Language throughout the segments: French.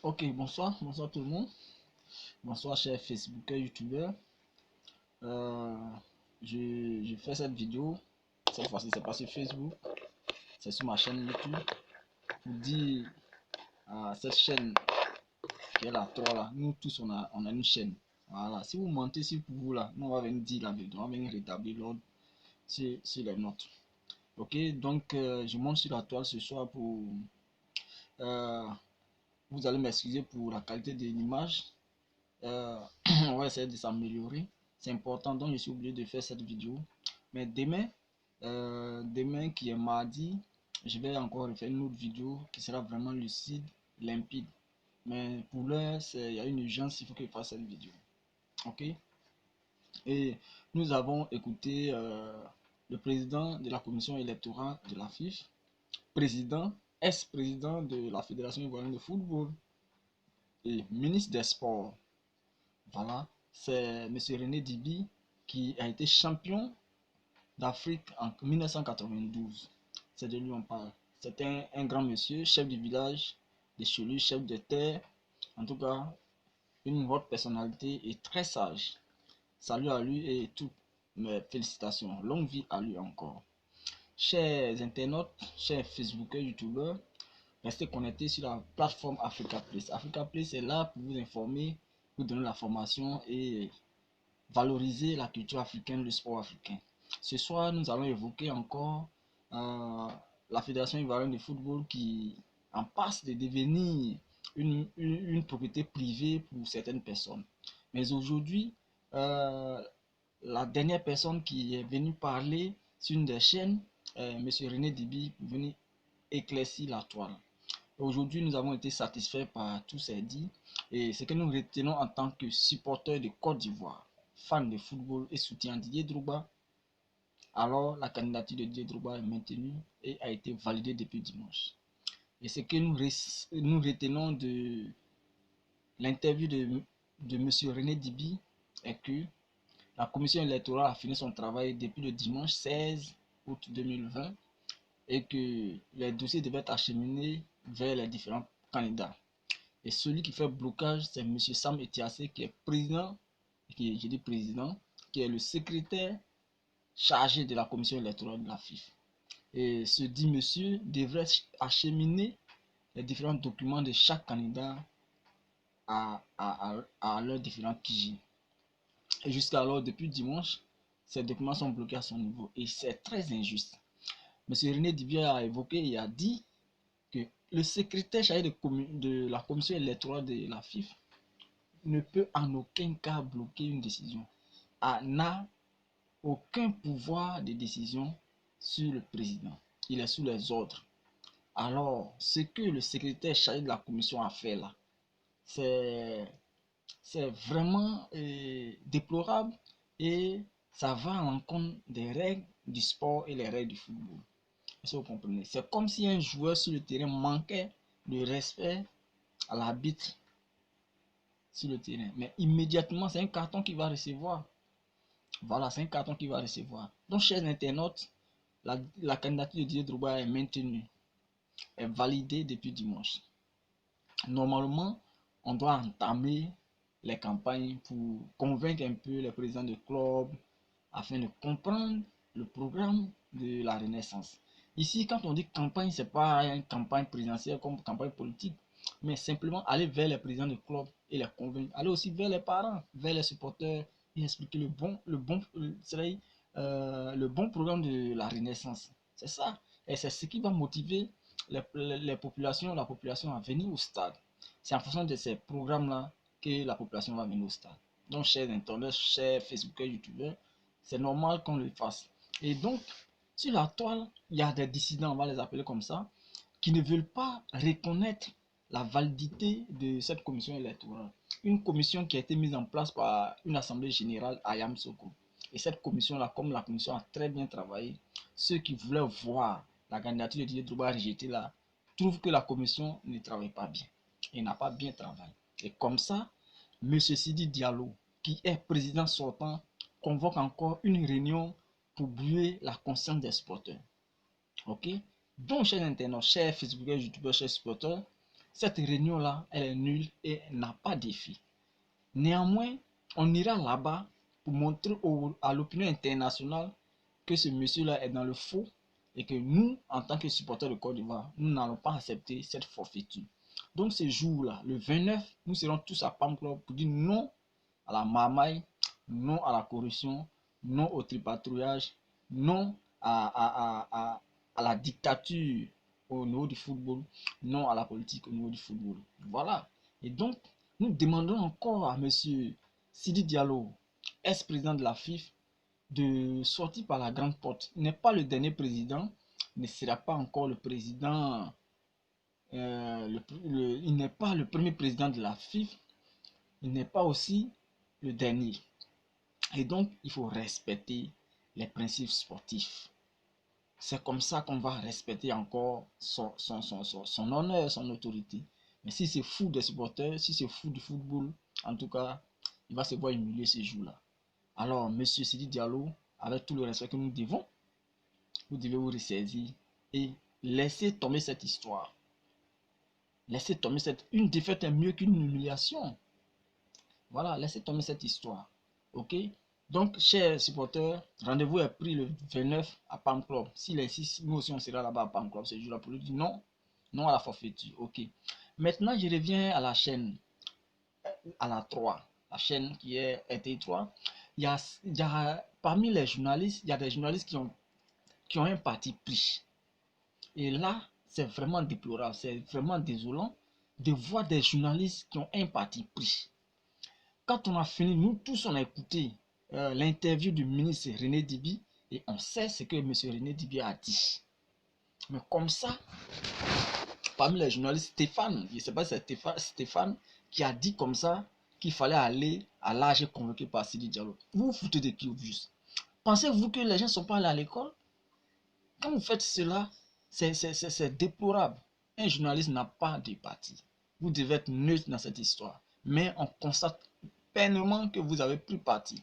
Ok, bonsoir tout le monde. Bonsoir chers Facebookers, YouTubeurs. Euh, je fais cette vidéo. Cette fois-ci, c'est pas sur Facebook, c'est sur ma chaîne YouTube. Pour dire à cette chaîne qui est là, 3 là, nous tous on a une chaîne. Voilà, si vous mentez sur vous là, nous on va venir dire la vérité, on va venir rétablir l'ordre sur les notes. Ok, donc je monte sur la toile ce soir pour. euh, vous allez m'excuser pour la qualité de l'image. On va essayer de s'améliorer. C'est important, donc je suis obligé de faire cette vidéo. Mais demain qui est mardi, je vais encore refaire une autre vidéo qui sera vraiment lucide, limpide. Mais pour l'heure, il y a une urgence, il faut que je fasse cette vidéo. Ok? Et nous avons écouté le président de la commission électorale de la FIF, président, ex-président de la Fédération ivoirienne de football et ministre des Sports. Voilà, c'est M. René Dibi qui a été champion d'Afrique en 1992. C'est de lui on parle. C'est un grand monsieur, chef du village de Chelu, chef de terre. En tout cas, une haute personnalité et très sage. Salut à lui et toutes mes félicitations. Longue vie à lui encore. Chers internautes, chers Facebookers, YouTubeurs, restez connectés sur la plateforme Africa Place. Africa Place est là pour vous informer, vous donner la formation et valoriser la culture africaine, le sport africain. Ce soir, nous allons évoquer encore la Fédération ivoirienne de football qui en passe de devenir une propriété privée pour certaines personnes. Mais aujourd'hui, la dernière personne qui est venue parler sur une des chaînes, M. René Dibi, est venu éclaircir la toile. Aujourd'hui, nous avons été satisfaits par tout ces dit et ce que nous retenons en tant que supporters de Côte d'Ivoire, fans de football et soutien Didier Drogba. Alors, la candidature de Didier Drogba est maintenue et a été validée depuis dimanche. Et ce que nous retenons de l'interview de M. René Dibi est que la commission électorale a fini son travail depuis le dimanche 16 août 2020 et que les dossiers devaient être acheminés vers les différents candidats. Et celui qui fait blocage, c'est M. Sam Etiassé, qui est président, je dis président, qui est le secrétaire chargé de la commission électorale de la FIF. Et ce dit monsieur devrait acheminer les différents documents de chaque candidat à leurs différents QG. Et jusqu'alors, depuis dimanche, ces documents sont bloqués à son niveau. Et c'est très injuste. M. René Dibier a évoqué et a dit que le secrétaire chargé de la commission électorale de la FIF ne peut en aucun cas bloquer une décision, n'a aucun pouvoir de décision sur le président. Il est sous les ordres. Alors, ce que le secrétaire chargé de la commission a fait là, c'est vraiment déplorable et ça va à l'encontre des règles du sport et les règles du football. Est-ce que vous comprenez? C'est comme si un joueur sur le terrain manquait de respect à l'arbitre sur le terrain. Mais immédiatement, c'est un carton qu'il va recevoir. Voilà, c'est un carton qu'il va recevoir. Donc, chers internautes, la candidature de Didier Drogba est maintenue, est validée depuis dimanche. Normalement, on doit entamer les campagnes pour convaincre un peu les présidents de club afin de comprendre le programme de la Renaissance. Ici, quand on dit campagne, ce n'est pas une campagne présidentielle comme campagne politique, mais simplement aller vers les présidents de club et les convaincre. Aller aussi vers les parents, vers les supporters et expliquer le bon programme de la Renaissance. C'est ça. Et c'est ce qui va motiver la population à venir au stade. C'est en fonction de ces programmes-là que la population va venir au stade. Donc, chers internautes, chers Facebookers, YouTubeurs, c'est normal qu'on le fasse. Et donc, sur la toile, il y a des dissidents, on va les appeler comme ça, qui ne veulent pas reconnaître la validité de cette commission électorale. Une commission qui a été mise en place par une assemblée générale à Yamoussoukro. Et cette commission-là, comme la commission a très bien travaillé, ceux qui voulaient voir la candidature de Didier Drogba rejetée là, trouvent que la commission ne travaille pas bien. Et n'a pas bien travaillé. Et comme ça, M. Sidi Diallo, qui est président sortant, convoque encore une réunion pour brouiller la conscience des supporters. Ok? Donc, chers internautes, chers Facebookers, YouTubeurs, chers supporters, cette réunion-là, elle est nulle et n'a pas d'effet. Néanmoins, on ira là-bas pour montrer à l'opinion internationale que ce monsieur-là est dans le faux et que nous, en tant que supporters de Côte d'Ivoire, nous n'allons pas accepter cette forfaiture. Donc ce jour-là, le 29, nous serons tous à Palm Club pour dire non à la marmaille, non à la corruption, non au tripatouillage, non à la dictature au niveau du football, non à la politique au niveau du football. Voilà. Et donc, nous demandons encore à M. Sidi Diallo, ex-président de la FIFA, de sortir par la grande porte. Il n'est pas le dernier président, il ne sera pas encore le président, il n'est pas le premier président de la FIFA, il n'est pas aussi le dernier. Et donc, il faut respecter les principes sportifs. C'est comme ça qu'on va respecter encore son honneur, son autorité. Mais si c'est fou des supporters, si c'est fou du football, en tout cas, il va se voir humilier ce jour-là. Alors, monsieur Sidi Diallo, avec tout le respect que nous devons, vous devez vous ressaisir et laisser tomber cette histoire. Laissez tomber une défaite est mieux qu'une humiliation. Voilà, laissez tomber cette histoire. Ok? Donc, chers supporters, rendez-vous est pris le 29 à Palm Club. S'il insiste, nous aussi on sera là-bas à Palm Club ce jour-là pour lui dire non, non à la forfaiture. Ok. Maintenant, je reviens à la chaîne, à la 3, la chaîne qui est RT3. Parmi les journalistes, il y a des journalistes qui ont un parti pris. Et là, c'est vraiment déplorable, c'est vraiment désolant de voir des journalistes qui ont un parti pris. Quand on a fini, nous tous on a écouté l'interview du ministre René Dibi et on sait ce que M. René Dibi a dit. Mais comme ça, parmi les journalistes, Stéphane, je ne sais pas si c'est Stéphane qui a dit comme ça qu'il fallait aller à l'âge convoqué par Sidi Diallo. Vous vous foutez de qui au juste? Pensez-vous que les gens ne sont pas allés à l'école? Quand vous faites cela, c'est déplorable. Un journaliste n'a pas de parti. Vous devez être neutre dans cette histoire. Mais on constate pleinement que vous avez pris parti.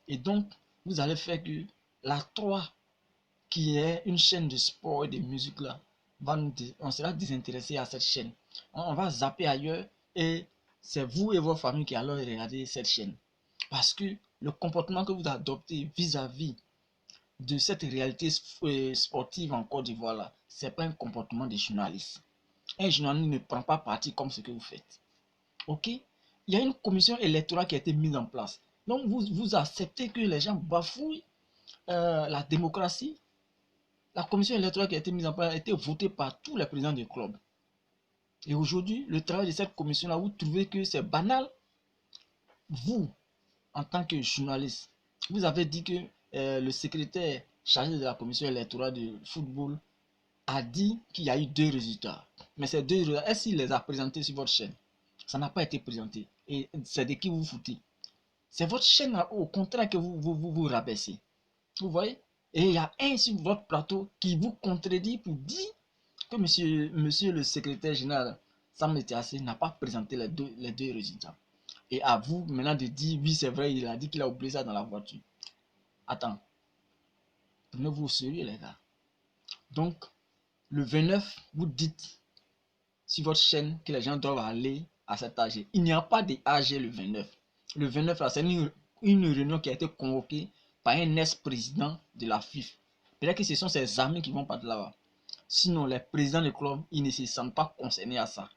Et donc, vous allez faire que la 3, qui est une chaîne de sport et de musique là, on sera désintéressé à cette chaîne. On va zapper ailleurs et c'est vous et vos familles qui allez regarder cette chaîne. Parce que le comportement que vous adoptez vis-à-vis de cette réalité sportive en Côte d'Ivoire là, c'est pas un comportement de journaliste. Un journaliste ne prend pas parti comme ce que vous faites. Ok? Il y a une commission électorale qui a été mise en place. Donc vous acceptez que les gens bafouillent la démocratie. La commission électorale qui a été mise en place a été votée par tous les présidents des clubs. Et aujourd'hui, le travail de cette commission-là, vous trouvez que c'est banal. Vous, en tant que journaliste, vous avez dit que le secrétaire chargé de la commission électorale de football a dit qu'il y a eu 2 résultats. Mais ces 2 résultats, est-ce qu'il les a présentés sur votre chaîne? Ça n'a pas été présenté. Et c'est de qui vous foutez? C'est votre chaîne au contraire que vous rabaissez. Vous voyez? Et il y a un sur votre plateau qui vous contredit pour dire que monsieur le secrétaire général Sam Etiasé n'a pas présenté les deux résultats. Et à vous maintenant de dire oui c'est vrai, il a dit qu'il a oublié ça dans la voiture. Attends, prenez-vous au sérieux les gars. Donc le 29, vous dites sur votre chaîne que les gens doivent aller à cet AG. Il n'y a pas de AG le 29. Le 29 là, c'est une réunion qui a été convoquée par un ex-président de la FIFA. Peut-être que ce sont ses amis qui vont partir là-bas. Sinon, les présidents du club, ils ne se sentent pas concernés à ça.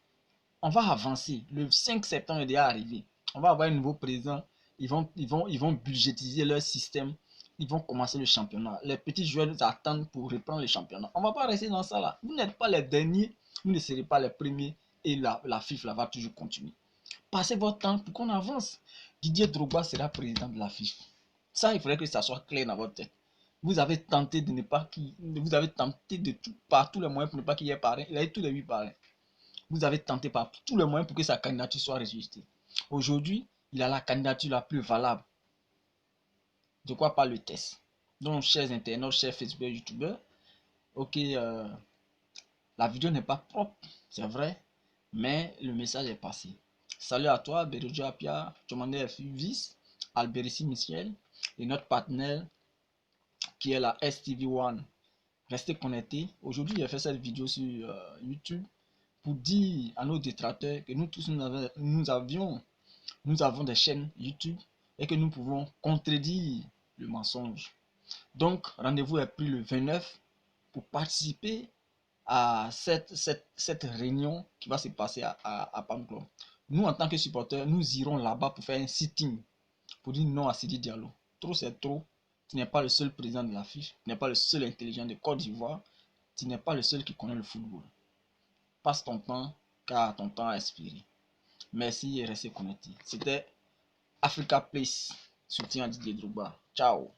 On va avancer. Le 5 septembre est déjà arrivé. On va avoir un nouveau président. Ils vont budgétiser leur système. Ils vont commencer le championnat. Les petits joueurs attendent pour reprendre le championnat. On ne va pas rester dans ça là. Vous n'êtes pas les derniers. Vous ne serez pas les premiers. Et la FIFA là, va toujours continuer. Passez votre temps pour qu'on avance. Didier Drogba sera président de la FIFA. Ça, il faudrait que ça soit clair dans votre tête. Vous avez tenté de ne pas vous avez tenté de tout, par tous les moyens pour ne pas qu'il y ait parrain. Il a eu tous les 8 parrains. Vous avez tenté par tous les moyens pour que sa candidature soit rejetée. Aujourd'hui, il a la candidature la plus valable. De quoi parle le test? Donc, chers internautes, chers Facebook et YouTubeurs, ok, la vidéo n'est pas propre, c'est vrai, mais le message est passé. Salut à toi, Berojo Apia, Chomandé Vice, Alberici Michel et notre partenaire qui est la STV1. Restez connectés. Aujourd'hui, j'ai fait cette vidéo sur YouTube pour dire à nos détracteurs que nous tous, nous avons des chaînes YouTube et que nous pouvons contredire le mensonge. Donc, rendez-vous est pris le 29 pour participer à cette réunion qui va se passer à Panclon. Nous, en tant que supporters, nous irons là-bas pour faire un sitting, pour dire non à Sidi Diallo. Trop, c'est trop. Tu n'es pas le seul président de la FIFA, tu n'es pas le seul intelligent de Côte d'Ivoire, tu n'es pas le seul qui connaît le football. Passe ton temps, car ton temps a expiré. Merci et restez connectés. C'était Africa Place, soutien à Didier Drogba. Ciao.